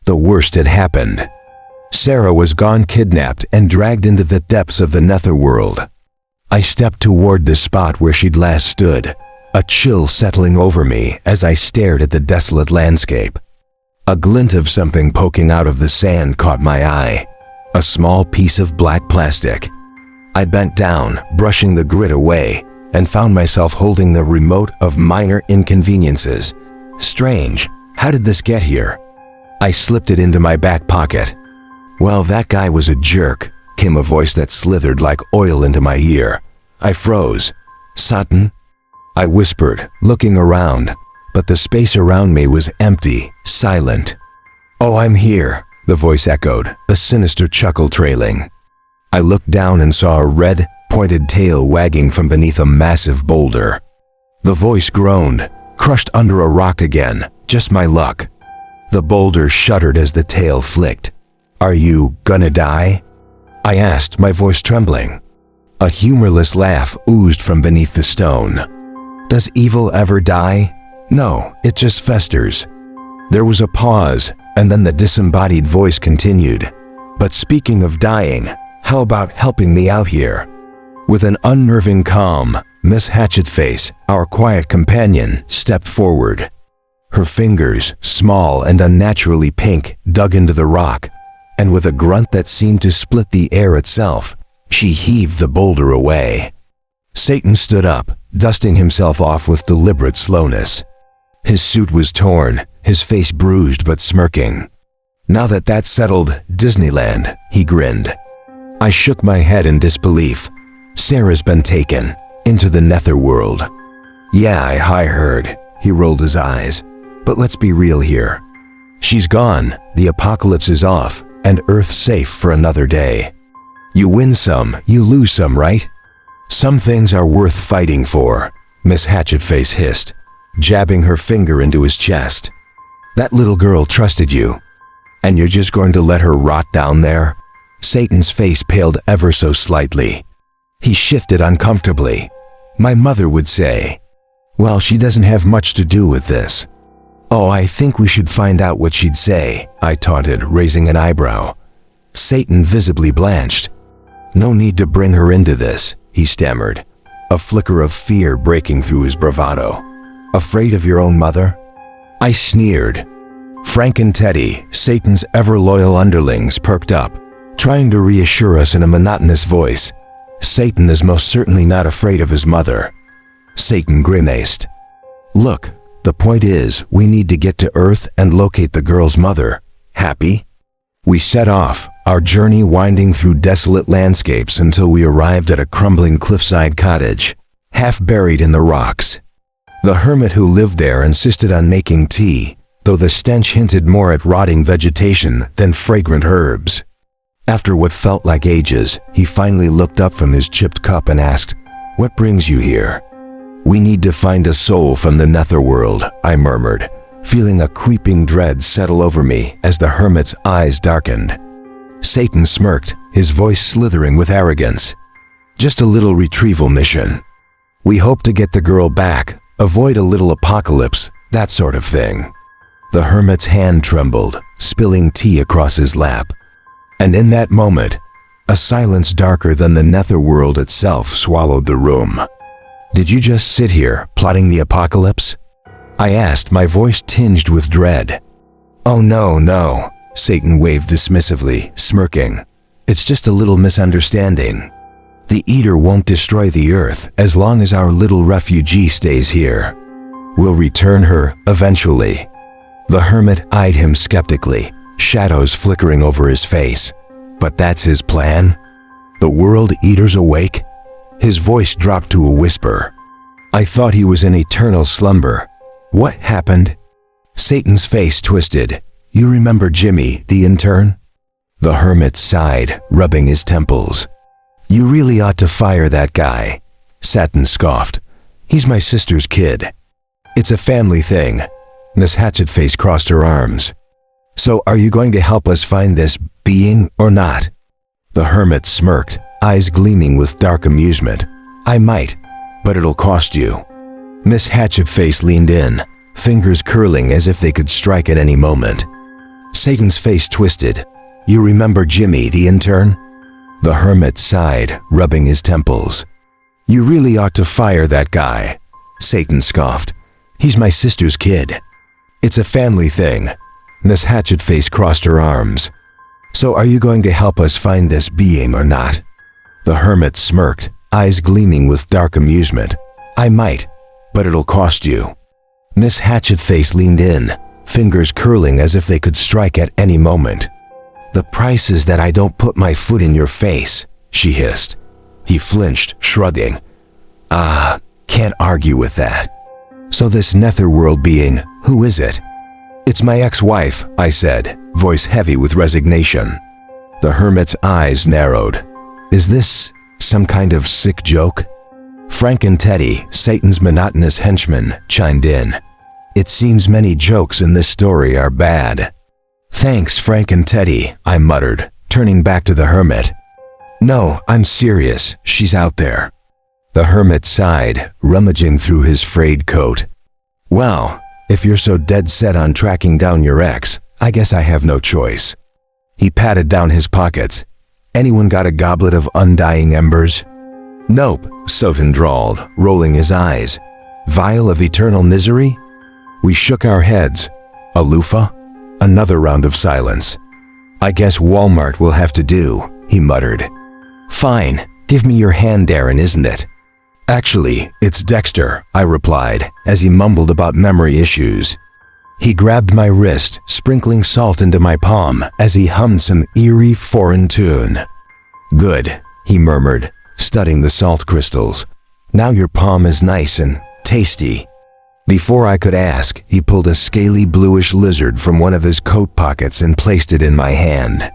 The worst had happened. Sarah was gone, kidnapped and dragged into the depths of the netherworld. I stepped toward the spot where she'd last stood, a chill settling over me as I stared at the desolate landscape. A glint of something poking out of the sand caught my eye, a small piece of black plastic. I bent down, brushing the grit away, and found myself holding the remote of Minor Inconveniences. Strange, how did this get here? I slipped it into my back pocket. "Well, that guy was a jerk," came a voice that slithered like oil into my ear. I froze. "Sutton?" I whispered, looking around, but the space around me was empty, silent. "Oh, I'm here," the voice echoed, a sinister chuckle trailing. I looked down and saw a red, pointed tail wagging from beneath a massive boulder. The voice groaned, crushed under a rock again, just my luck. The boulder shuddered as the tail flicked. "Are you gonna die?" I asked, my voice trembling. A humorless laugh oozed from beneath the stone. "Does evil ever die? No, it just festers." There was a pause, and then the disembodied voice continued. "But speaking of dying, how about helping me out here?" With an unnerving calm, Miss Hatchetface, our quiet companion, stepped forward. Her fingers, small and unnaturally pink, dug into the rock, and with a grunt that seemed to split the air itself, she heaved the boulder away. Satan stood up, dusting himself off with deliberate slowness. His suit was torn, his face bruised but smirking. "Now that that's settled, Disneyland," he grinned. I shook my head in disbelief. "Sarah's been taken into the netherworld." "Yeah, I heard," he rolled his eyes. "But let's be real here. She's gone, the apocalypse is off, and Earth's safe for another day. You win some, you lose some, right? Some things are worth fighting for," Miss Hatchetface hissed, jabbing her finger into his chest. "That little girl trusted you, and you're just going to let her rot down there?" Satan's face paled ever so slightly. He shifted uncomfortably. "My mother would say." "Well, she doesn't have much to do with this." "Oh, I think we should find out what she'd say," I taunted, raising an eyebrow. Satan visibly blanched. "No need to bring her into this," he stammered, a flicker of fear breaking through his bravado. "Afraid of your own mother?" I sneered. Frank and Teddy, Satan's ever-loyal underlings, perked up, trying to reassure us in a monotonous voice. "Satan is most certainly not afraid of his mother." Satan grimaced. "Look, the point is, we need to get to Earth and locate the girl's mother. Happy?" We set off, our journey winding through desolate landscapes until we arrived at a crumbling cliffside cottage, half buried in the rocks. The hermit who lived there insisted on making tea, though the stench hinted more at rotting vegetation than fragrant herbs. After what felt like ages, he finally looked up from his chipped cup and asked, "What brings you here?" "We need to find a soul from the netherworld," I murmured, feeling a creeping dread settle over me as the hermit's eyes darkened. Satan smirked, his voice slithering with arrogance. "Just a little retrieval mission. We hope to get the girl back, avoid a little apocalypse, that sort of thing." The hermit's hand trembled, spilling tea across his lap. And in that moment, a silence darker than the netherworld itself swallowed the room. "Did you just sit here, plotting the apocalypse?" I asked, my voice tinged with dread. "Oh no," Satan waved dismissively, smirking. "It's just a little misunderstanding. The Eater won't destroy the Earth as long as our little refugee stays here. We'll return her, eventually." The hermit eyed him skeptically, shadows flickering over his face. "But that's his plan? The World Eater's awake?" His voice dropped to a whisper. I thought he was in eternal slumber. "What happened?" Satan's face twisted. "You remember Jimmy, the intern?" The hermit sighed, rubbing his temples. "You really ought to fire that guy," Satan scoffed. "He's my sister's kid." "It's a family thing." Miss Hatchetface crossed her arms. "So are you going to help us find this being or not?" The hermit smirked, eyes gleaming with dark amusement. "I might, but it'll cost you." Miss Hatchetface leaned in, fingers curling as if they could strike at any moment. Satan's face twisted. You remember Jimmy, the intern? The hermit sighed, rubbing his temples. You really ought to fire that guy, Satan scoffed. He's my sister's kid. It's a family thing. Miss Hatchetface crossed her arms. So are you going to help us find this being or not? The hermit smirked, eyes gleaming with dark amusement. I might, but it'll cost you. Miss Hatchetface leaned in, fingers curling as if they could strike at any moment. The price is that I don't put my foot in your face, she hissed. He flinched, shrugging. Can't argue with that. So this netherworld being, who is it? It's my ex-wife, I said, voice heavy with resignation. The hermit's eyes narrowed. Is this some kind of sick joke? Frank and Teddy, Satan's monotonous henchmen, chimed in. It seems many jokes in this story are bad. Thanks, Frank and Teddy, I muttered, turning back to the hermit. No, I'm serious. She's out there. The hermit sighed, rummaging through his frayed coat. Well, if you're so dead set on tracking down your ex, I guess I have no choice. He patted down his pockets. Anyone got a goblet of undying embers? Nope, Soten drawled, rolling his eyes. Vial of eternal misery? We shook our heads. A loofah? Another round of silence. I guess Walmart will have to do, he muttered. Fine, give me your hand, Darren, isn't it? Actually, it's Dexter, I replied, as he mumbled about memory issues. He grabbed my wrist, sprinkling salt into my palm as he hummed some eerie foreign tune. Good, he murmured, studying the salt crystals. Now your palm is nice and tasty. Before I could ask, he pulled a scaly bluish lizard from one of his coat pockets and placed it in my hand.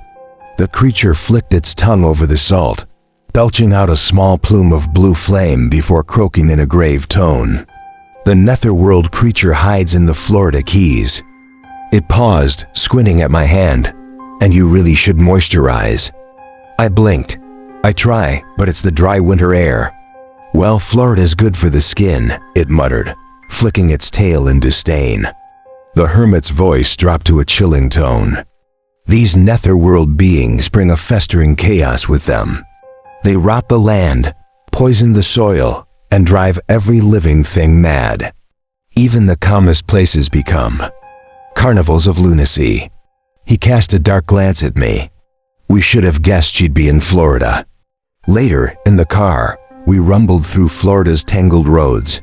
The creature flicked its tongue over the salt, belching out a small plume of blue flame before croaking in a grave tone. The netherworld creature hides in the Florida Keys. It paused, squinting at my hand. And you really should moisturize. I blinked. I try, but it's the dry winter air. Well, Florida's good for the skin, it muttered, flicking its tail in disdain. The hermit's voice dropped to a chilling tone. These netherworld beings bring a festering chaos with them. They rot the land, poison the soil, and drive every living thing mad. Even the calmest places become carnivals of lunacy. He cast a dark glance at me. We should have guessed she'd be in Florida. Later, in the car, we rumbled through Florida's tangled roads.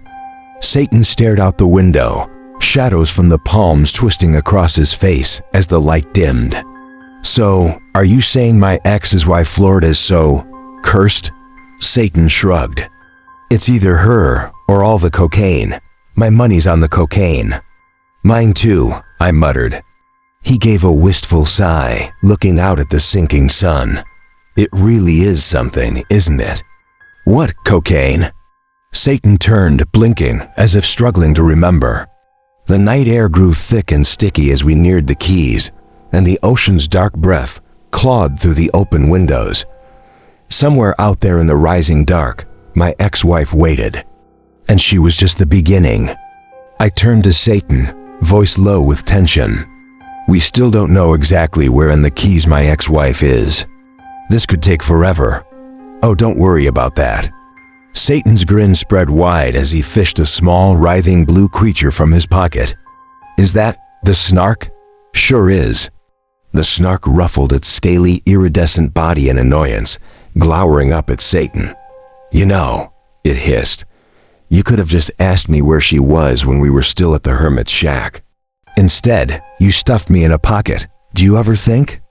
Satan stared out the window, shadows from the palms twisting across his face as the light dimmed. So, are you saying my ex is why Florida is so cursed? Satan shrugged. It's either her or all the cocaine. My money's on the cocaine. Mine too, I muttered. He gave a wistful sigh, looking out at the sinking sun. It really is something, isn't it? What cocaine? Satan turned, blinking, as if struggling to remember. The night air grew thick and sticky as we neared the Keys, and the ocean's dark breath clawed through the open windows. Somewhere out there in the rising dark, my ex-wife waited. And she was just the beginning. I turned to Satan, voice low with tension. We still don't know exactly where in the Keys my ex-wife is. This could take forever. Oh, don't worry about that. Satan's grin spread wide as he fished a small, writhing blue creature from his pocket. Is that the snark? Sure is. The snark ruffled its scaly, iridescent body in annoyance, glowering up at Satan. You know, it hissed, you could have just asked me where she was when we were still at the hermit's shack. Instead, you stuffed me in a pocket. Do you ever think?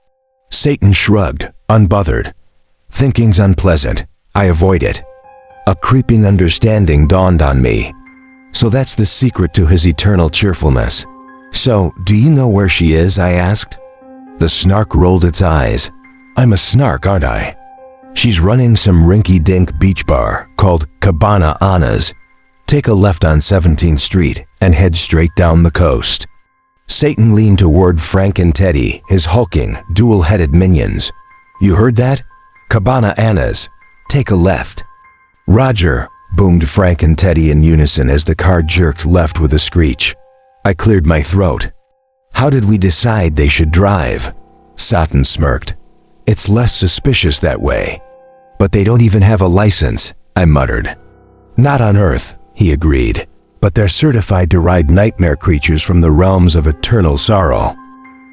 Satan shrugged, unbothered. Thinking's unpleasant. I avoid it. A creeping understanding dawned on me. So that's the secret to his eternal cheerfulness. So, do you know where she is? I asked. The snark rolled its eyes. I'm a snark, aren't I? She's running some rinky-dink beach bar called Cabana Anna's. Take a left on 17th Street and head straight down the coast. Satan leaned toward Frank and Teddy, his hulking, dual-headed minions. You heard that? Cabana Anna's. Take a left. Roger, boomed Frank and Teddy in unison as the car jerked left with a screech. I cleared my throat. How did we decide they should drive? Satan smirked. It's less suspicious that way. But they don't even have a license, I muttered. Not on Earth, he agreed, but they're certified to ride nightmare creatures from the realms of eternal sorrow.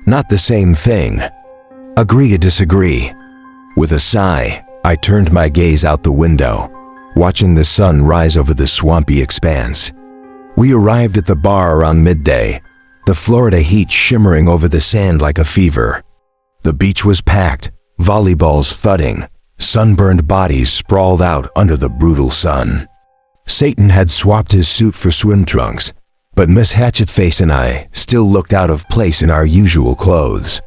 Not the same thing. Agree to disagree. With a sigh, I turned my gaze out the window, watching the sun rise over the swampy expanse. We arrived at the bar around midday, the Florida heat shimmering over the sand like a fever. The beach was packed, volleyballs thudding, sunburned bodies sprawled out under the brutal sun. Satan had swapped his suit for swim trunks, but Miss Hatchetface and I still looked out of place in our usual clothes.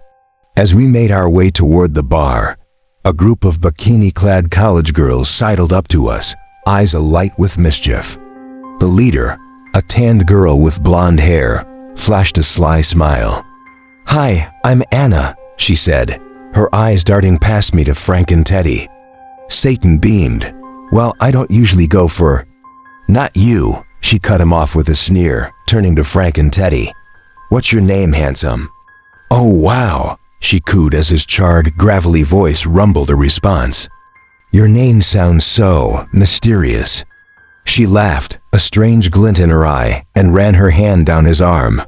As we made our way toward the bar, a group of bikini-clad college girls sidled up to us, eyes alight with mischief. The leader, a tanned girl with blonde hair, flashed a sly smile. "Hi, I'm Anna," she said, her eyes darting past me to Frank and Teddy. Satan beamed. "Well, I don't usually go for—" "Not you," she cut him off with a sneer, turning to Frank and Teddy. "What's your name, handsome?" "Oh, wow," she cooed as his charred, gravelly voice rumbled a response. "Your name sounds so mysterious." She laughed, a strange glint in her eye, and ran her hand down his arm.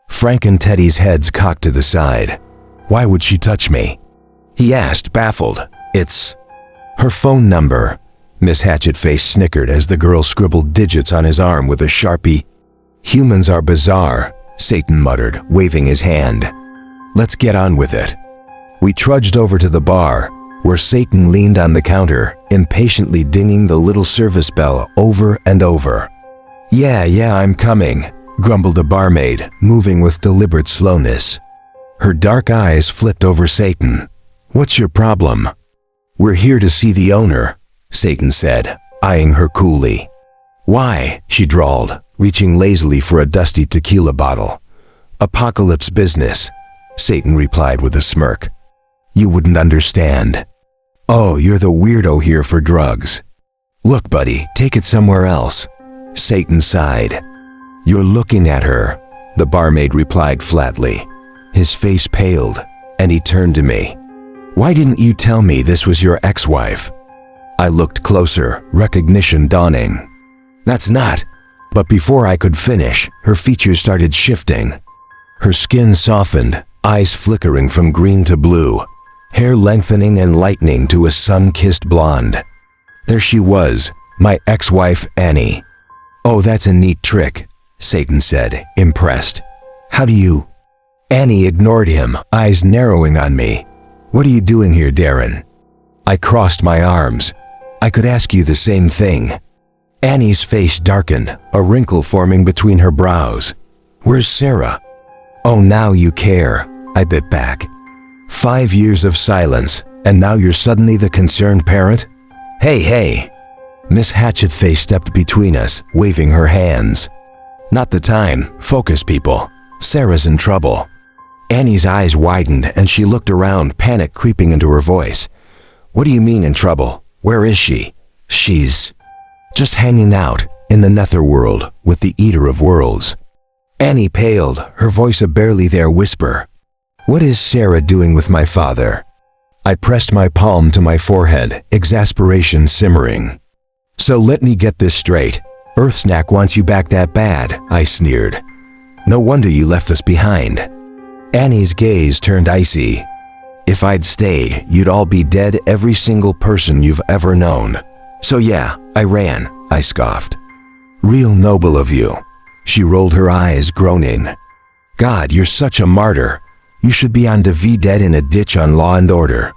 Frank and Teddy's heads cocked to the side. "Why would she touch me?" he asked, baffled. "It's her phone number." Miss Hatchetface snickered as the girl scribbled digits on his arm with a Sharpie. "Humans are bizarre," Satan muttered, waving his hand. "Let's get on with it." We trudged over to the bar, where Satan leaned on the counter, impatiently dinging the little service bell over and over. Yeah, I'm coming," grumbled the barmaid, moving with deliberate slowness. Her dark eyes flicked over Satan. "What's your problem?" "We're here to see the owner," Satan said, eyeing her coolly. "Why?" she drawled, reaching lazily for a dusty tequila bottle. "Apocalypse business," Satan replied with a smirk. "You wouldn't understand." "Oh, you're the weirdo here for drugs." "Look, buddy, take it somewhere else." Satan sighed. "You're looking at her," the barmaid replied flatly. His face paled, and he turned to me. "Why didn't you tell me this was your ex-wife?" I looked closer, recognition dawning. "That's not." But before I could finish, her features started shifting. Her skin softened, eyes flickering from green to blue, hair lengthening and lightening to a sun-kissed blonde. There she was, my ex-wife Annie. "Oh, that's a neat trick," Satan said, impressed. "How do you—" Annie ignored him, eyes narrowing on me. "What are you doing here, Darren?" I crossed my arms. "I could ask you the same thing." Annie's face darkened, a wrinkle forming between her brows. "Where's Sarah?" "Oh, now you care," I bit back. 5 years of silence, and now you're suddenly the concerned parent? Hey. Miss Hatchetface stepped between us, waving her hands. "Not the time. Focus, people. Sarah's in trouble." Annie's eyes widened and she looked around, panic creeping into her voice. "What do you mean in trouble? Where is she?" "She's just hanging out in the netherworld with the Eater of Worlds." Annie paled, her voice a barely there whisper. "What is Sarah doing with my father?" I pressed my palm to my forehead, exasperation simmering. "So let me get this straight. Earthsnack wants you back that bad," I sneered. "No wonder you left us behind." Annie's gaze turned icy. "If I'd stayed, you'd all be dead, every single person you've ever known. So yeah, I ran," I scoffed. "Real noble of you." She rolled her eyes, groaning. "God, you're such a martyr. You should be on TV dead in a ditch on Law and Order."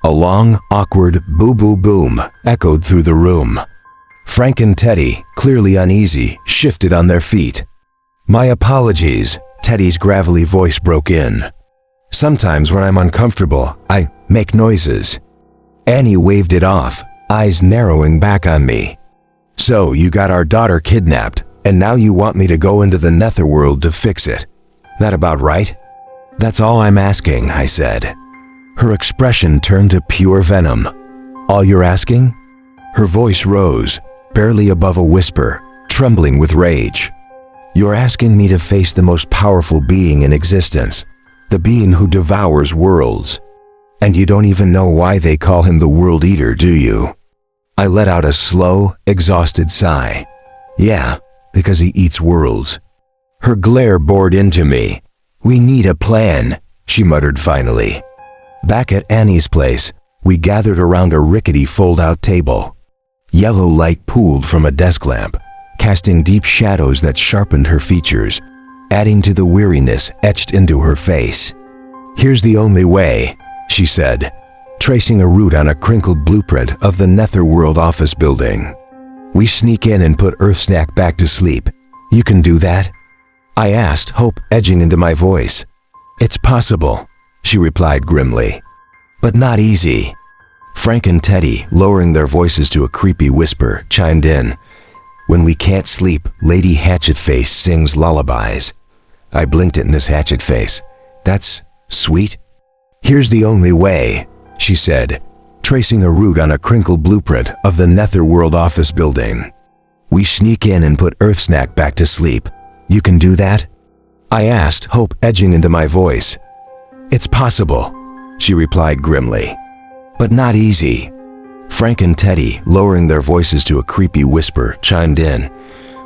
A long, awkward boo-boo-boom echoed through the room. Frank and Teddy, clearly uneasy, shifted on their feet. "My apologies," Teddy's gravelly voice broke in. "Sometimes when I'm uncomfortable, I make noises." Annie waved it off, eyes narrowing back on me. "So you got our daughter kidnapped, and now you want me to go into the netherworld to fix it. That about right?" "That's all I'm asking," I said. Her expression turned to pure venom. "All you're asking?" Her voice rose, barely above a whisper, trembling with rage. You're asking me to face the most powerful being in existence, the being who devours worlds. And you don't even know why they call him the World Eater, do you? I let out a slow, exhausted sigh. Yeah, because he eats worlds. Her glare bored into me. We need a plan, she muttered finally. Back at Annie's place, we gathered around a rickety fold-out table. Yellow light pooled from a desk lamp, casting deep shadows that sharpened her features, adding to the weariness etched into her face. Here's the only way, she said, tracing a route on a crinkled blueprint of the netherworld office building. We sneak in and put Earthsnack back to sleep. You can do that? I asked, hope edging into my voice. It's possible, she replied grimly. But not easy. Frank and Teddy, lowering their voices to a creepy whisper, chimed in. When we can't sleep, Lady Hatchetface sings lullabies. I blinked at Miss Hatchetface. That's sweet. Here's the only way, she said, tracing a route on a crinkled blueprint of the netherworld office building. We sneak in and put Earthsnack back to sleep. You can do that? I asked, hope edging into my voice. It's possible, she replied grimly. But not easy. Frank and Teddy, lowering their voices to a creepy whisper, chimed in.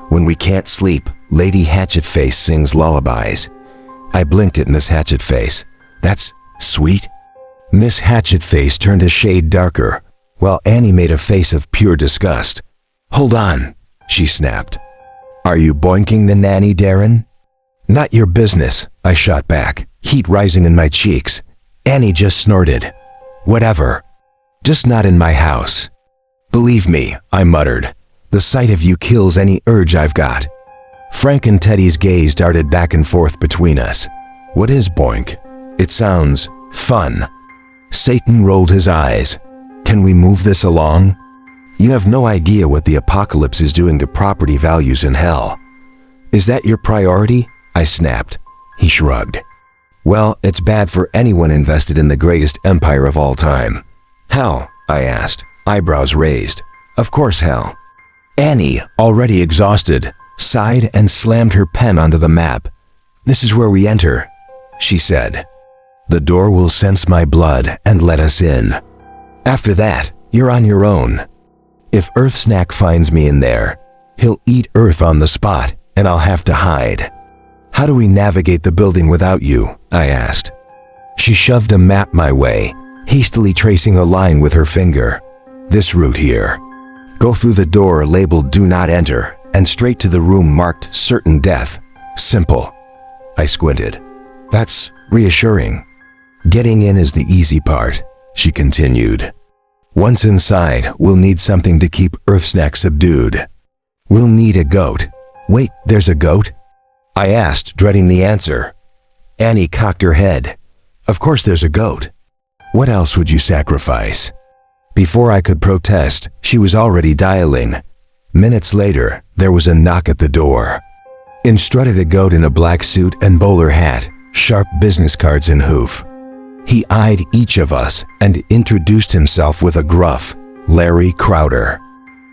When we can't sleep, Lady Hatchetface sings lullabies. I blinked at Miss Hatchetface. That's sweet. Miss Hatchetface turned a shade darker, while Annie made a face of pure disgust. Hold on, she snapped. Are you boinking the nanny, Darren? Not your business, I shot back, heat rising in my cheeks. Annie just snorted. Whatever. Just not in my house. Believe me, I muttered. The sight of you kills any urge I've got. Frank and Teddy's gaze darted back and forth between us. What is boink? It sounds fun. Satan rolled his eyes. Can we move this along? You have no idea what the apocalypse is doing to property values in hell. Is that your priority? I snapped. He shrugged. Well, it's bad for anyone invested in the greatest empire of all time. How? I asked, eyebrows raised. Of course hell. Annie, already exhausted, sighed and slammed her pen onto the map. This is where we enter, she said. The door will sense my blood and let us in. After that, you're on your own. If Earthsnack finds me in there, he'll eat Earth on the spot and I'll have to hide. How do we navigate the building without you? I asked. She shoved a map my way, hastily tracing a line with her finger. This route here. Go through the door labeled Do Not Enter and straight to the room marked Certain Death. Simple. I squinted. That's reassuring. Getting in is the easy part, she continued. Once inside, we'll need something to keep Earthsnack subdued. We'll need a goat. Wait, there's a goat? I asked, dreading the answer. Annie cocked her head. Of course there's a goat. What else would you sacrifice? Before I could protest, she was already dialing. Minutes later, there was a knock at the door. In strutted a goat in a black suit and bowler hat, sharp business cards in hoof. He eyed each of us and introduced himself with a gruff, Larry Crowder,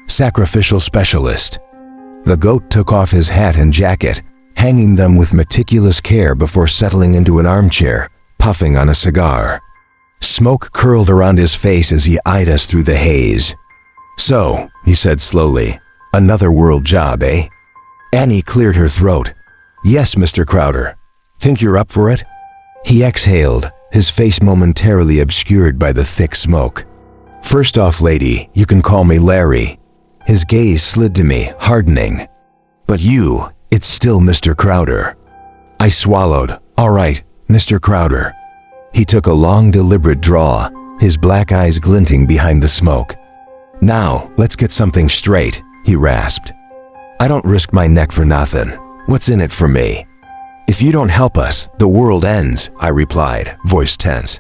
sacrificial specialist. The goat took off his hat and jacket, hanging them with meticulous care before settling into an armchair, puffing on a cigar. Smoke curled around his face as he eyed us through the haze. So, he said slowly, another world job, eh? Annie cleared her throat. Yes, Mr. Crowder. Think you're up for it? He exhaled, his face momentarily obscured by the thick smoke. First off, lady, you can call me Larry. His gaze slid to me, hardening. But you, it's still Mr. Crowder. I swallowed. All right, Mr. Crowder. He took a long, deliberate draw, his black eyes glinting behind the smoke. Now, let's get something straight, he rasped. I don't risk my neck for nothing. What's in it for me? If you don't help us, the world ends, I replied, voice tense.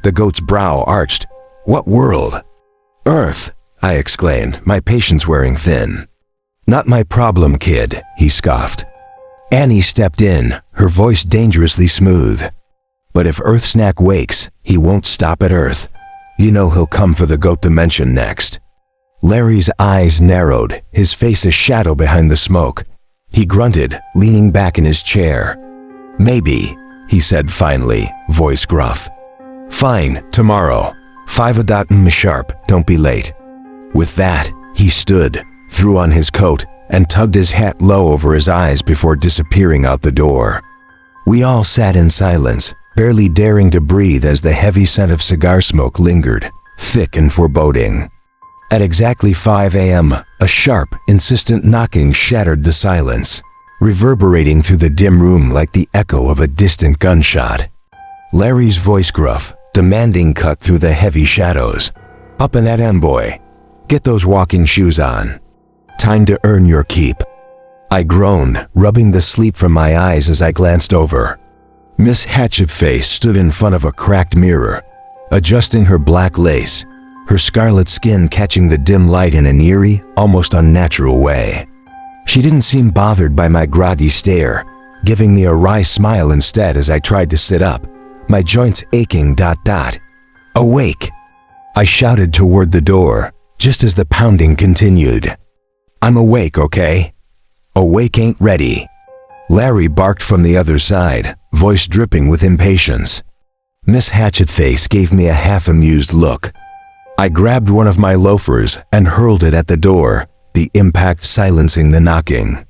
The goat's brow arched. What world? Earth, I exclaimed, my patience wearing thin. Not my problem, kid, he scoffed. Annie stepped in, her voice dangerously smooth. But if Earthsnack wakes, he won't stop at Earth. You know he'll come for the goat dimension next. Larry's eyes narrowed, his face a shadow behind the smoke. He grunted, leaning back in his chair. "Maybe," he said finally, voice gruff. "Fine, tomorrow. 5 sharp, don't be late." With that, he stood, threw on his coat, and tugged his hat low over his eyes before disappearing out the door. We all sat in silence, barely daring to breathe as the heavy scent of cigar smoke lingered, thick and foreboding. At exactly 5 a.m., a sharp, insistent knocking shattered the silence, reverberating through the dim room like the echo of a distant gunshot. Larry's voice gruff, demanding cut through the heavy shadows. "Up in that end, boy. Get those walking shoes on. Time to earn your keep." I groaned, rubbing the sleep from my eyes as I glanced over. Miss Hatchetface stood in front of a cracked mirror, adjusting her black lace, her scarlet skin catching the dim light in an eerie, almost unnatural way. She didn't seem bothered by my groggy stare, giving me a wry smile instead as I tried to sit up, my joints aching. "Awake!" I shouted toward the door, just as the pounding continued. "I'm awake, okay? Awake ain't ready." Larry barked from the other side, voice dripping with impatience. Miss Hatchetface gave me a half-amused look. I grabbed one of my loafers and hurled it at the door, the impact silencing the knocking.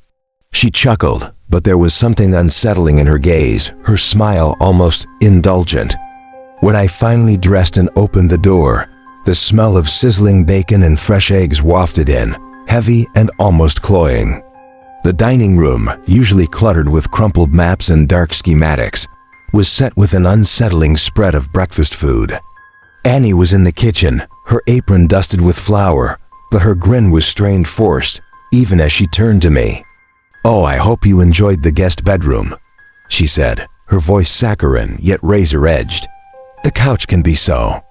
She chuckled, but there was something unsettling in her gaze, her smile almost indulgent. When I finally dressed and opened the door, the smell of sizzling bacon and fresh eggs wafted in, heavy and almost cloying. The dining room, usually cluttered with crumpled maps and dark schematics, was set with an unsettling spread of breakfast food. Annie was in the kitchen, her apron dusted with flour, but her grin was strained forced, even as she turned to me. "Oh, I hope you enjoyed the guest bedroom," she said, her voice saccharine yet razor-edged. "The couch can be so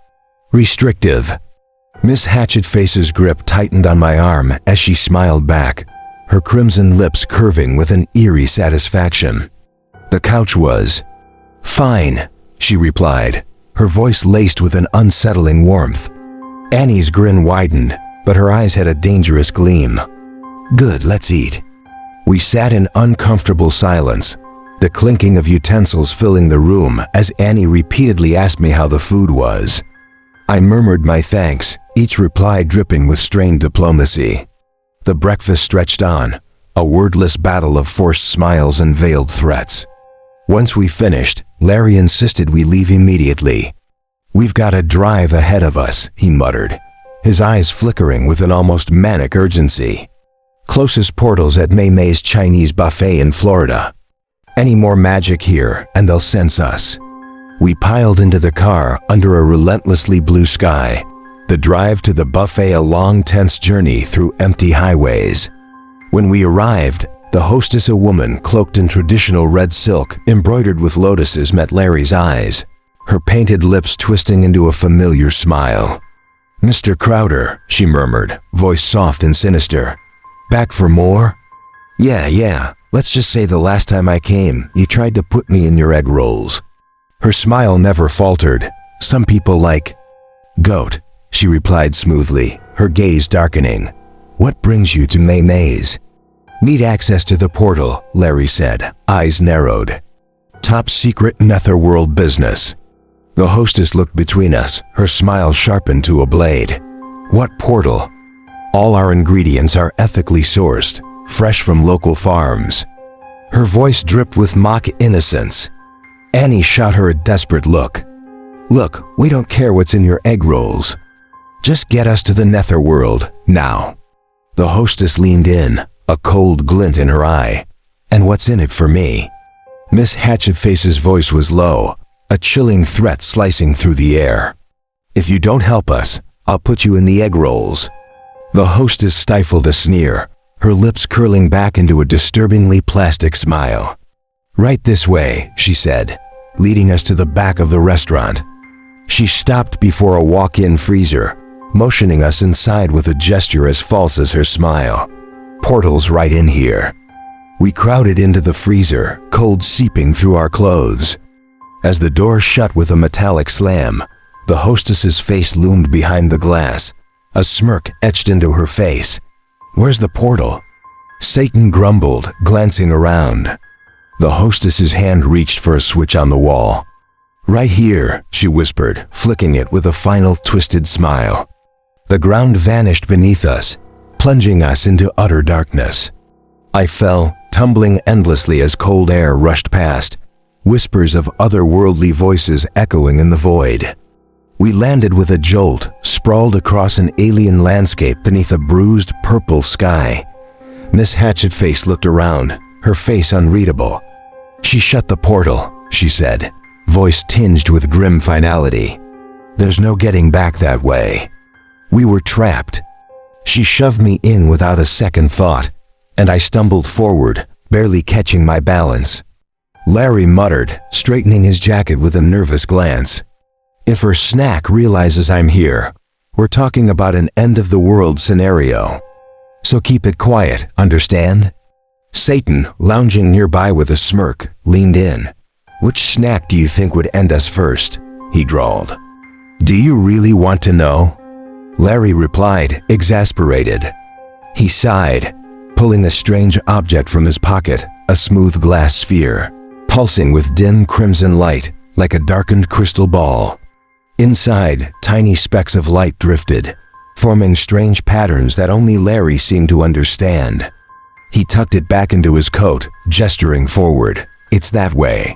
restrictive." Miss Hatchetface's grip tightened on my arm as she smiled back, her crimson lips curving with an eerie satisfaction. "The couch was fine," she replied, her voice laced with an unsettling warmth. Annie's grin widened, but her eyes had a dangerous gleam. "Good, let's eat." We sat in uncomfortable silence, the clinking of utensils filling the room as Annie repeatedly asked me how the food was. I murmured my thanks, each reply dripping with strained diplomacy. The breakfast stretched on, a wordless battle of forced smiles and veiled threats. Once we finished, Larry insisted we leave immediately. "We've got a drive ahead of us," he muttered, his eyes flickering with an almost manic urgency. "Closest portal's at Mei Mei's Chinese buffet in Florida. Any more magic here and they'll sense us." We piled into the car under a relentlessly blue sky, the drive to the buffet a long, tense journey through empty highways. When we arrived, the hostess, a woman cloaked in traditional red silk embroidered with lotuses, met Larry's eyes, her painted lips twisting into a familiar smile. "Mr. Crowder," she murmured, voice soft and sinister. "Back for more?" Yeah. Let's just say the last time I came, you tried to put me in your egg rolls." Her smile never faltered. "Some people like goat," she replied smoothly, her gaze darkening. "What brings you to Mei Mei's?" "Need access to the portal," Larry said, eyes narrowed. "Top secret netherworld business." The hostess looked between us, her smile sharpened to a blade. "What portal?" "All our ingredients are ethically sourced, fresh from local farms." Her voice dripped with mock innocence. Annie shot her a desperate look. "Look, we don't care what's in your egg rolls. Just get us to the netherworld, now." The hostess leaned in, a cold glint in her eye. "And what's in it for me?" Miss Hatchetface's voice was low, a chilling threat slicing through the air. "If you don't help us, I'll put you in the egg rolls." The hostess stifled a sneer, her lips curling back into a disturbingly plastic smile. "Right this way," she said, leading us to the back of the restaurant. She stopped before a walk-in freezer, motioning us inside with a gesture as false as her smile. "Portal's right in here." We crowded into the freezer, cold seeping through our clothes. As the door shut with a metallic slam, the hostess's face loomed behind the glass, a smirk etched into her face. "Where's the portal?" Satan grumbled, glancing around. The hostess's hand reached for a switch on the wall. "Right here," she whispered, flicking it with a final twisted smile. The ground vanished beneath us, plunging us into utter darkness. I fell, tumbling endlessly as cold air rushed past, whispers of otherworldly voices echoing in the void. We landed with a jolt, sprawled across an alien landscape beneath a bruised purple sky. Miss Hatchetface looked around, her face unreadable. "She shut the portal," she said, voice tinged with grim finality. "There's no getting back that way. We were trapped." She shoved me in without a second thought, and I stumbled forward, barely catching my balance. Larry muttered, straightening his jacket with a nervous glance. "If her snack realizes I'm here, we're talking about an end-of-the-world scenario. So keep it quiet, understand?" Satan, lounging nearby with a smirk, leaned in. "Which snack do you think would end us first?" he drawled. "Do you really want to know?" Larry replied, exasperated. He sighed, pulling a strange object from his pocket, a smooth glass sphere, pulsing with dim crimson light, like a darkened crystal ball. Inside, tiny specks of light drifted, forming strange patterns that only Larry seemed to understand. He tucked it back into his coat, gesturing forward. "It's that way."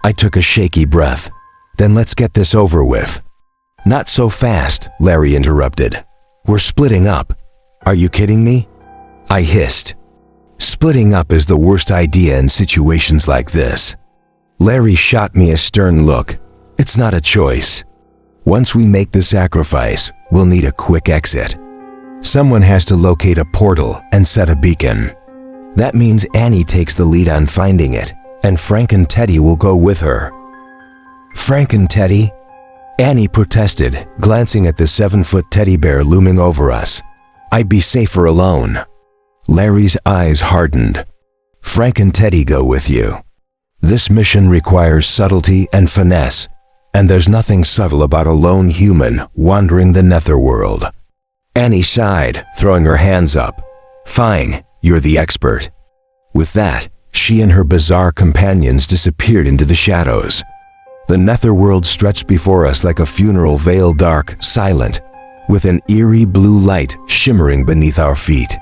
I took a shaky breath. "Then let's get this over with." "Not so fast," Larry interrupted. "We're splitting up." "Are you kidding me?" I hissed. Splitting up is the worst idea in situations like this. Larry shot me a stern look. "It's not a choice. Once we make the sacrifice, we'll need a quick exit. Someone has to locate a portal and set a beacon. That means Annie takes the lead on finding it, and Frank and Teddy will go with her." "Frank and Teddy?" Annie protested, glancing at the 7-foot teddy bear looming over us. "I'd be safer alone." Larry's eyes hardened. "Frank and Teddy go with you. This mission requires subtlety and finesse, and there's nothing subtle about a lone human wandering the netherworld." Annie sighed, throwing her hands up. "Fine, you're the expert." With that, she and her bizarre companions disappeared into the shadows. The netherworld stretched before us like a funeral veil, dark, silent, with an eerie blue light shimmering beneath our feet.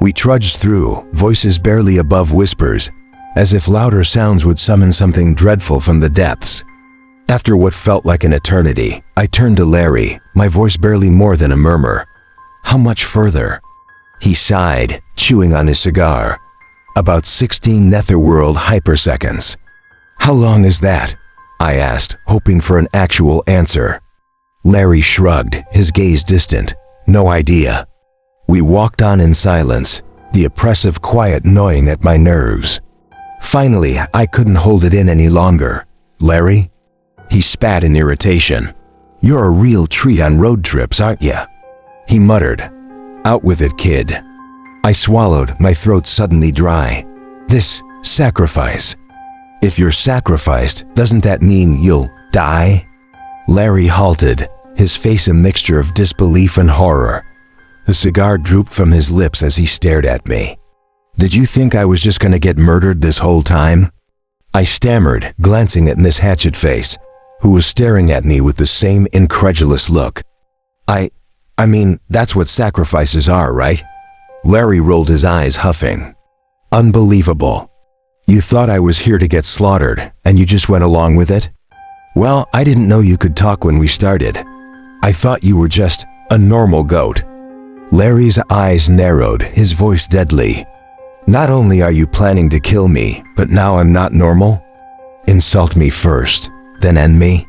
We trudged through, voices barely above whispers, as if louder sounds would summon something dreadful from the depths. After what felt like an eternity, I turned to Larry, my voice barely more than a murmur. "How much further?" He sighed, chewing on his cigar. "About 16 netherworld hyperseconds." "How long is that?" I asked, hoping for an actual answer. Larry shrugged, his gaze distant. "No idea." We walked on in silence, the oppressive quiet gnawing at my nerves. Finally, I couldn't hold it in any longer. "Larry?" He spat in irritation. "You're a real treat on road trips, aren't you?" He muttered. "Out with it, kid." I swallowed, my throat suddenly dry. "This sacrifice. If you're sacrificed, doesn't that mean you'll die?" Larry halted, his face a mixture of disbelief and horror. The cigar drooped from his lips as he stared at me. "Did you think I was just gonna get murdered this whole time?" I stammered, glancing at Miss Hatchetface, who was staring at me with the same incredulous look. I mean, that's what sacrifices are, right?" Larry rolled his eyes, huffing. "Unbelievable. You thought I was here to get slaughtered, and you just went along with it? Well, I didn't know you could talk when we started. I thought you were just a normal goat." Larry's eyes narrowed, his voice deadly. "Not only are you planning to kill me, but now I'm not normal? Insult me first, then end me?"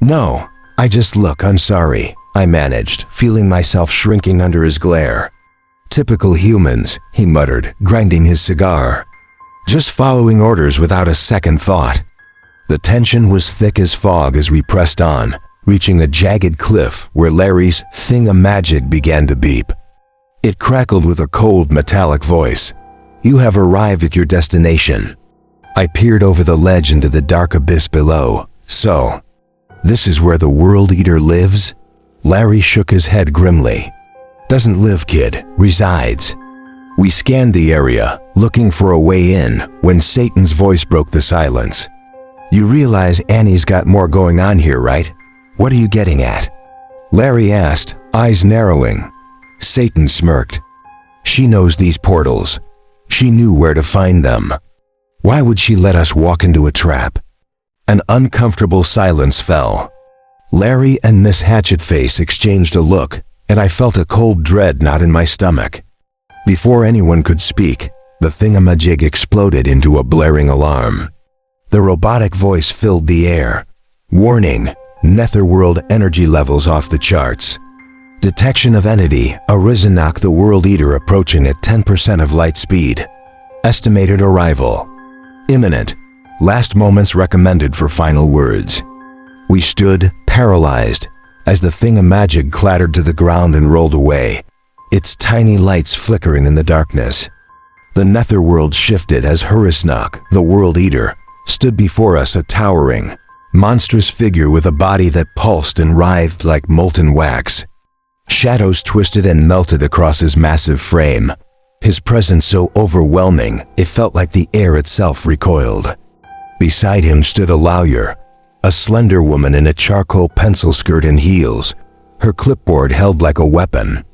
"No, I'm sorry," I managed, feeling myself shrinking under his glare. "Typical humans," he muttered, grinding his cigar. "Just following orders without a second thought." The tension was thick as fog as we pressed on, reaching a jagged cliff where Larry's thing-a-magic began to beep. It crackled with a cold, metallic voice. "You have arrived at your destination." I peered over the ledge into the dark abyss below. "So, this is where the World Eater lives?" Larry shook his head grimly. "Doesn't live, kid, resides. We scanned the area, looking for a way in, when Satan's voice broke the silence. You realize Annie's got more going on here, right? What are you getting at? Larry asked, eyes narrowing. Satan smirked. She knows these portals. She knew where to find them. Why would she let us walk into a trap? An uncomfortable silence fell. Larry and Miss Hatchetface exchanged a look, and I felt a cold dread knot in my stomach. Before anyone could speak, the thingamajig exploded into a blaring alarm. The robotic voice filled the air. Warning, netherworld energy levels off the charts. Detection of entity, Arizanak the World Eater approaching at 10% of light speed. Estimated arrival. Imminent. Last moments recommended for final words. We stood, paralyzed, as the thingamajig clattered to the ground and rolled away, its tiny lights flickering in the darkness. The netherworld shifted as Harisnak, the World Eater, stood before us, a towering, monstrous figure with a body that pulsed and writhed like molten wax. Shadows twisted and melted across his massive frame, his presence so overwhelming it felt like the air itself recoiled. Beside him stood a lawyer, a slender woman in a charcoal pencil skirt and heels, her clipboard held like a weapon.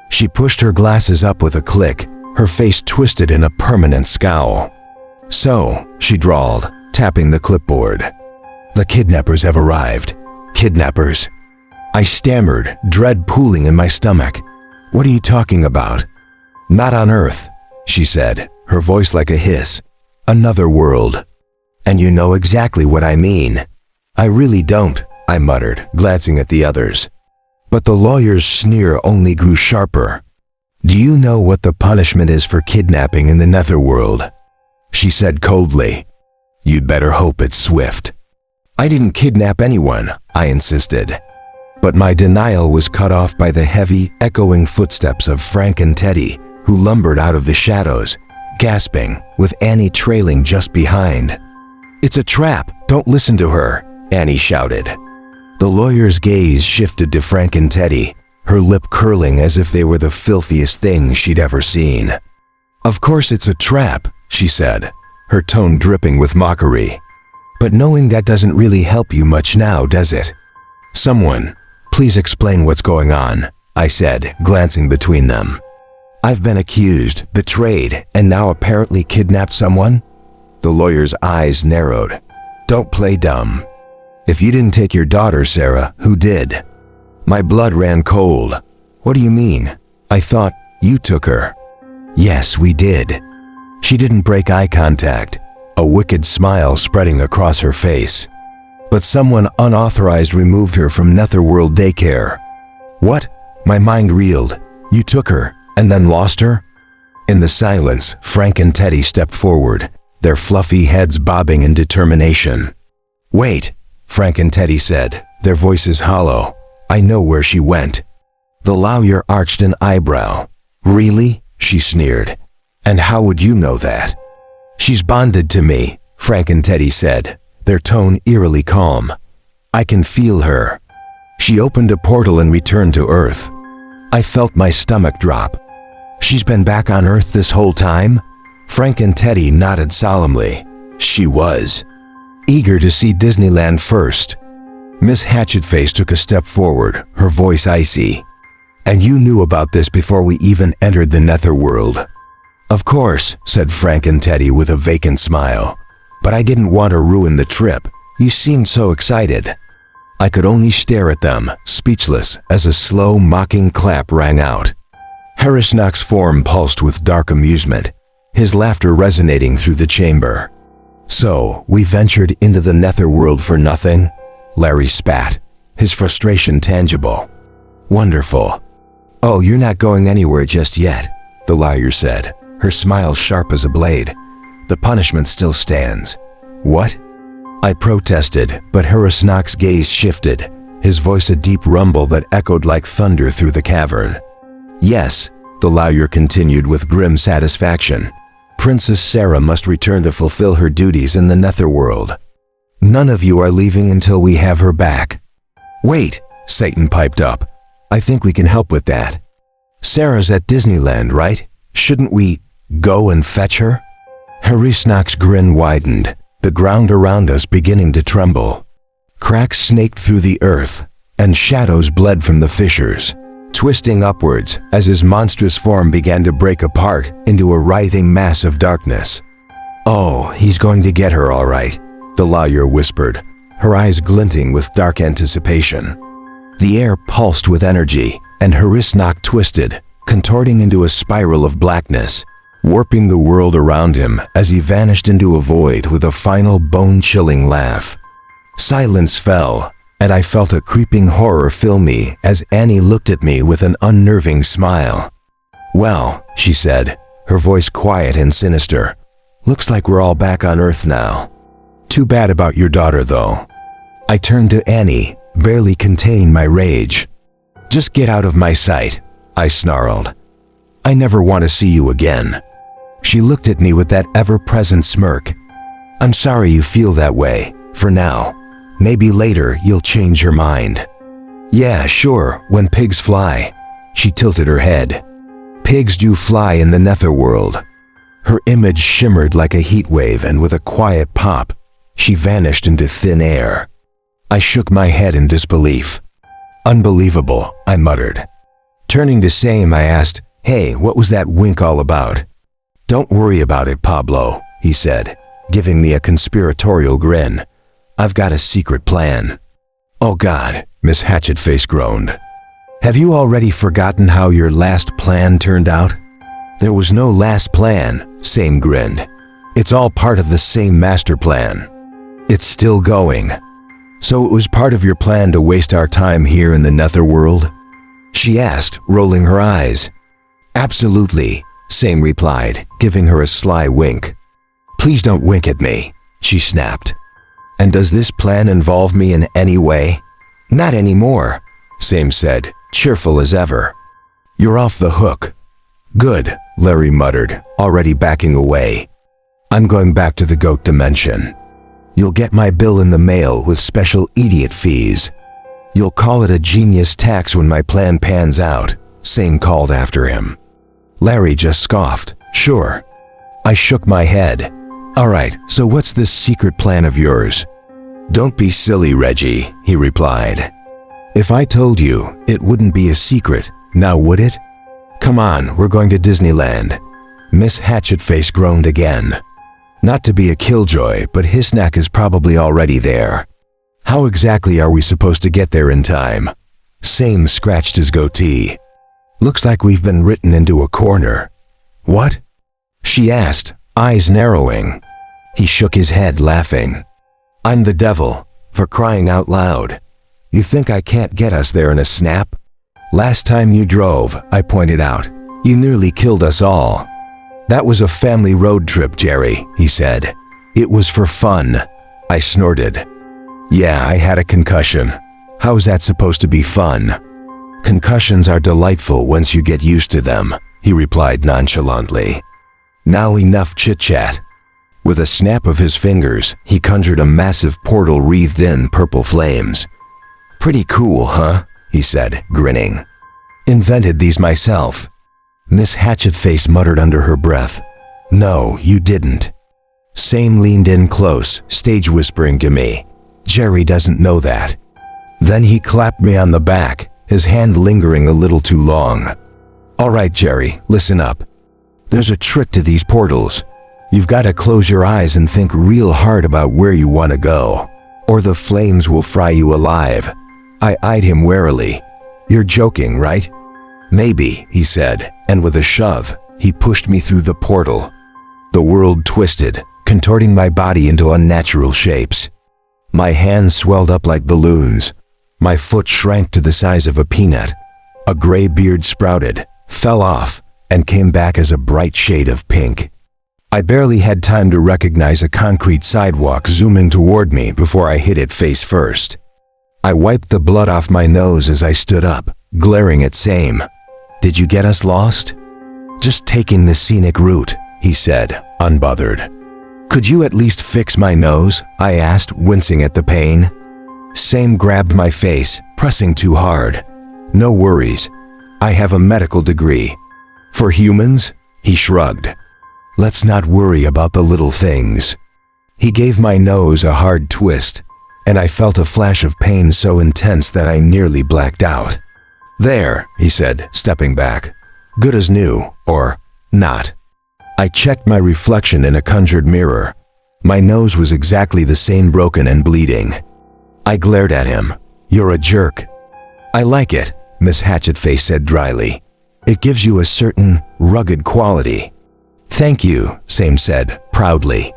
She pushed her glasses up with a click, her face twisted in a permanent scowl. "So," she drawled, tapping the clipboard. "The kidnappers have arrived." "Kidnappers?" I stammered, dread pooling in my stomach. "What are you talking about?" "Not on Earth," she said, her voice like a hiss. "Another world." "And you know exactly what I mean." "I really don't," I muttered, glancing at the others. But the lawyer's sneer only grew sharper. "Do you know what the punishment is for kidnapping in the netherworld?" She said coldly. "You'd better hope it's swift." "I didn't kidnap anyone," I insisted. But my denial was cut off by the heavy, echoing footsteps of Frank and Teddy, who lumbered out of the shadows, gasping, with Annie trailing just behind. "It's a trap! Don't listen to her!" Annie shouted. The lawyer's gaze shifted to Frank and Teddy, her lip curling as if they were the filthiest things she'd ever seen. "Of course it's a trap," she said, her tone dripping with mockery. "But knowing that doesn't really help you much now, does it?" "Someone, please explain what's going on," I said, glancing between them. "I've been accused, betrayed, and now apparently kidnapped someone?" The lawyer's eyes narrowed. "Don't play dumb. If you didn't take your daughter, Sarah, who did?" My blood ran cold. "What do you mean? I thought you took her." "Yes, we did." She didn't break eye contact, a wicked smile spreading across her face. "But someone unauthorized removed her from Netherworld daycare." "What?" My mind reeled. "You took her, and then lost her?" In the silence, Frank and Teddy stepped forward, their fluffy heads bobbing in determination. "Wait," Frank and Teddy said, their voices hollow. "I know where she went." The lawyer arched an eyebrow. "Really?" she sneered. "And how would you know that?" "She's bonded to me," Frank and Teddy said, their tone eerily calm. "I can feel her." She opened a portal and returned to Earth. I felt my stomach drop. "She's been back on Earth this whole time?" Frank and Teddy nodded solemnly. She was. Eager to see Disneyland first. Miss Hatchetface took a step forward, her voice icy. "And you knew about this before we even entered the netherworld?" "Of course," said Frank and Teddy with a vacant smile. "But I didn't want to ruin the trip. You seemed so excited." I could only stare at them, speechless, as a slow, mocking clap rang out. Harisnak's form pulsed with dark amusement, his laughter resonating through the chamber. "So, we ventured into the netherworld for nothing?" Larry spat, his frustration tangible. "Wonderful." "Oh, you're not going anywhere just yet," the lawyer said, her smile sharp as a blade. "The punishment still stands." "What?" I protested, but Harisnak's gaze shifted, his voice a deep rumble that echoed like thunder through the cavern. "Yes," the lawyer continued with grim satisfaction. "Princess Sarah must return to fulfill her duties in the netherworld. None of you are leaving until we have her back." "Wait," Satan piped up. "I think we can help with that. Sarah's at Disneyland, right? Shouldn't we Go and fetch her? Harisnak's grin widened, the ground around us beginning to tremble. Cracks snaked through the earth, and shadows bled from the fissures, twisting upwards as his monstrous form began to break apart into a writhing mass of darkness. "Oh, he's going to get her all right," the lawyer whispered, her eyes glinting with dark anticipation. The air pulsed with energy, and Harisnak twisted, contorting into a spiral of blackness, warping the world around him as he vanished into a void with a final bone-chilling laugh. Silence fell, and I felt a creeping horror fill me as Annie looked at me with an unnerving smile. "Well," she said, her voice quiet and sinister, "looks like we're all back on Earth now. Too bad about your daughter, though." I turned to Annie, barely containing my rage. "Just get out of my sight," I snarled. "I never want to see you again." She looked at me with that ever-present smirk. "I'm sorry you feel that way, for now. Maybe later you'll change your mind." "Yeah, sure, when pigs fly." She tilted her head. "Pigs do fly in the netherworld." Her image shimmered like a heat wave, and with a quiet pop, she vanished into thin air. I shook my head in disbelief. "Unbelievable," I muttered. Turning to Sam, I asked, "Hey, what was that wink all about?" "Don't worry about it, Pablo," he said, giving me a conspiratorial grin. "I've got a secret plan." "Oh God," Miss Hatchetface groaned. "Have you already forgotten how your last plan turned out?" "There was no last plan," Sam grinned. "It's all part of the same master plan. It's still going." "So it was part of your plan to waste our time here in the netherworld?" she asked, rolling her eyes. "Absolutely," Sam replied, giving her a sly wink. "Please don't wink at me," she snapped. "And does this plan involve me in any way?" "Not anymore," Sam said, cheerful as ever. "You're off the hook." "Good," Larry muttered, already backing away. "I'm going back to the goat dimension. You'll get my bill in the mail with special idiot fees. You'll call it a genius tax when my plan pans out," Sam called after him. Larry just scoffed. "Sure." I shook my head. "All right, so what's this secret plan of yours?" "Don't be silly, Reggie," he replied. "If I told you, it wouldn't be a secret, now would it? Come on, we're going to Disneyland." Miss Hatchetface groaned again. "Not to be a killjoy, but Hisnak is probably already there. How exactly are we supposed to get there in time?" Sam scratched his goatee. "Looks like we've been written into a corner." "What?" she asked, eyes narrowing. He shook his head, laughing. "I'm the devil, for crying out loud. You think I can't get us there in a snap? Last time you drove," I pointed out, "you nearly killed us all." "That was a family road trip, Jerry," he said. "It was for fun." I snorted. "Yeah, I had a concussion. How's that supposed to be fun?" "Concussions are delightful once you get used to them," he replied nonchalantly. "Now enough chit-chat." With a snap of his fingers, he conjured a massive portal wreathed in purple flames. "Pretty cool, huh?" he said, grinning. "Invented these myself." Miss Hatchetface muttered under her breath. "No, you didn't." Sam leaned in close, stage whispering to me. "Jerry doesn't know that." Then he clapped me on the back, his hand lingering a little too long. "All right, Jerry, listen up. There's a trick to these portals. You've got to close your eyes and think real hard about where you want to go, or the flames will fry you alive." I eyed him warily. "You're joking, right?" "Maybe," he said, and with a shove, he pushed me through the portal. The world twisted, contorting my body into unnatural shapes. My hands swelled up like balloons. My foot shrank to the size of a peanut. A gray beard sprouted, fell off, and came back as a bright shade of pink. I barely had time to recognize a concrete sidewalk zooming toward me before I hit it face first. I wiped the blood off my nose as I stood up, glaring at Sam. "Did you get us lost?" "Just taking the scenic route," he said, unbothered. "Could you at least fix my nose?" I asked, wincing at the pain. Sam grabbed my face, pressing too hard. "No worries. I have a medical degree." "For humans?" He shrugged. Let's not worry about the little things." He gave my nose a hard twist, and I felt a flash of pain so intense that I nearly blacked out. "There," he said, stepping back. "Good as new, or not." I checked my reflection in a conjured mirror. My nose was exactly the same, broken and bleeding. I glared at him. "You're a jerk." "I like it," Miss Hatchetface said dryly. "It gives you a certain rugged quality." "Thank you," Same said, proudly.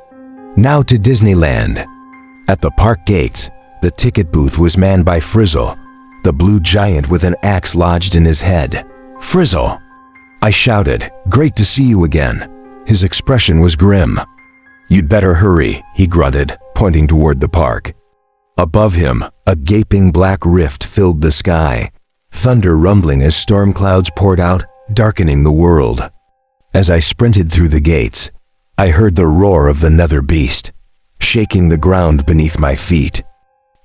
Now to Disneyland. At the park gates, the ticket booth was manned by Frizzle, the blue giant with an axe lodged in his head. "Frizzle!" I shouted, "Great to see you again." His expression was grim. "You'd better hurry," he grunted, pointing toward the park. Above him, a gaping black rift filled the sky, thunder rumbling as storm clouds poured out, darkening the world. As I sprinted through the gates, I heard the roar of the nether beast, shaking the ground beneath my feet.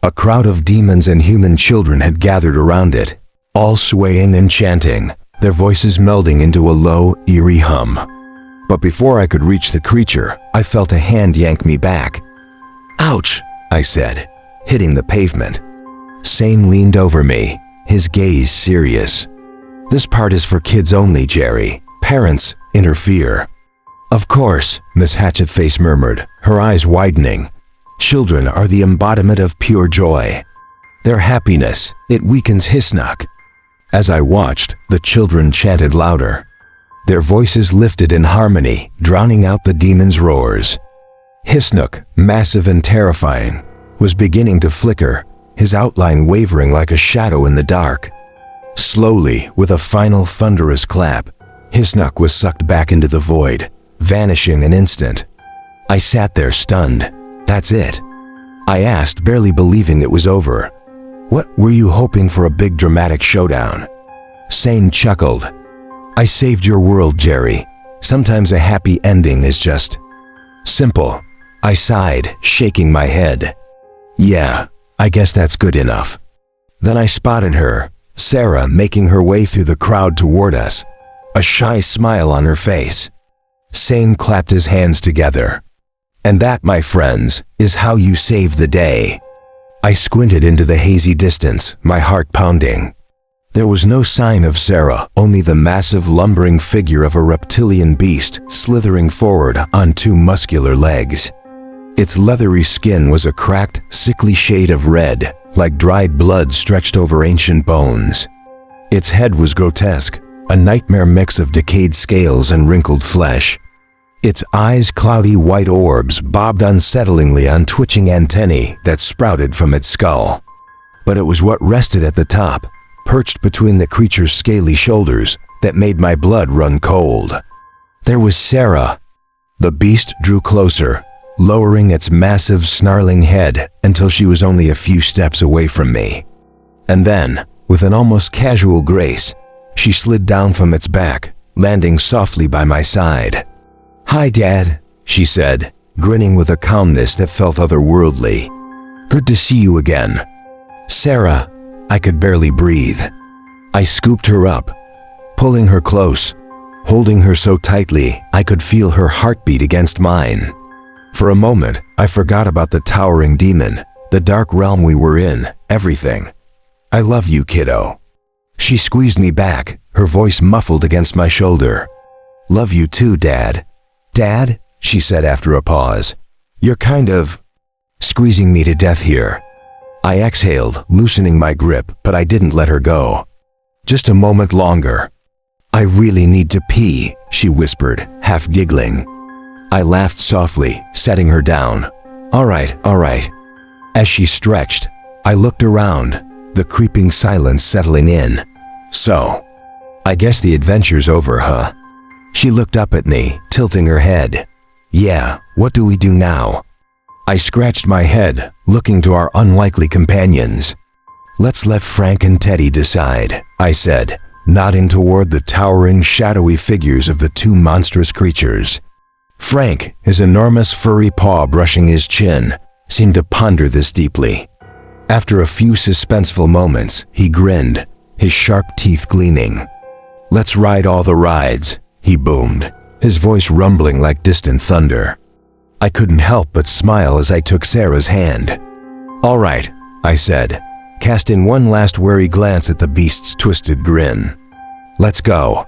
A crowd of demons and human children had gathered around it, all swaying and chanting, their voices melding into a low, eerie hum. But before I could reach the creature, I felt a hand yank me back. "Ouch," I said, hitting the pavement. Same leaned over me, his gaze serious. "This part is for kids only, Jerry. Parents interfere." "Of course," Miss Hatchetface murmured, her eyes widening. "Children are the embodiment of pure joy. Their happiness, it weakens Hisnock." As I watched, the children chanted louder. Their voices lifted in harmony, drowning out the demon's roars. Hisnock, massive and terrifying, was beginning to flicker, his outline wavering like a shadow in the dark. Slowly, with a final thunderous clap, Hisnock was sucked back into the void, vanishing an instant. I sat there stunned. "That's it?" I asked, barely believing it was over. "What, were you hoping for a big dramatic showdown?" Sane chuckled. "I saved your world, Jerry. Sometimes a happy ending is just simple." I sighed, shaking my head. "Yeah, I guess that's good enough." Then I spotted her, Sarah, making her way through the crowd toward us, a shy smile on her face. Sane clapped his hands together. "And that, my friends, is how you save the day." I squinted into the hazy distance, my heart pounding. There was no sign of Sarah, only the massive lumbering figure of a reptilian beast slithering forward on two muscular legs. Its leathery skin was a cracked, sickly shade of red, like dried blood stretched over ancient bones. Its head was grotesque, a nightmare mix of decayed scales and wrinkled flesh. Its eyes, cloudy white orbs, bobbed unsettlingly on twitching antennae that sprouted from its skull. But it was what rested at the top, perched between the creature's scaly shoulders, that made my blood run cold. There was Sarah. The beast drew closer, lowering its massive, snarling head until she was only a few steps away from me. And then, with an almost casual grace, she slid down from its back, landing softly by my side. "Hi, Dad," she said, grinning with a calmness that felt otherworldly. "Good to see you again." "Sarah," I could barely breathe. I scooped her up, pulling her close, holding her so tightly I could feel her heartbeat against mine. For a moment, I forgot about the towering demon, the dark realm we were in, everything. "I love you, kiddo." She squeezed me back, her voice muffled against my shoulder. "Love you too, Dad." "Dad," she said after a pause, "you're kind of squeezing me to death here." I exhaled, loosening my grip, but I didn't let her go. "Just a moment longer." "I really need to pee," she whispered, half giggling. I laughed softly, setting her down. All right. As she stretched, I looked around, the creeping silence settling in. "So, I guess the adventure's over, huh?" She looked up at me, tilting her head. "Yeah, what do we do now?" I scratched my head, looking to our unlikely companions. "Let's let Frank and Teddy decide," I said, nodding toward the towering, shadowy figures of the two monstrous creatures. Frank, his enormous furry paw brushing his chin, seemed to ponder this deeply. After a few suspenseful moments, he grinned, his sharp teeth gleaming. "Let's ride all the rides," he boomed, his voice rumbling like distant thunder. I couldn't help but smile as I took Sarah's hand. "All right," I said, casting one last wary glance at the beast's twisted grin. "Let's go."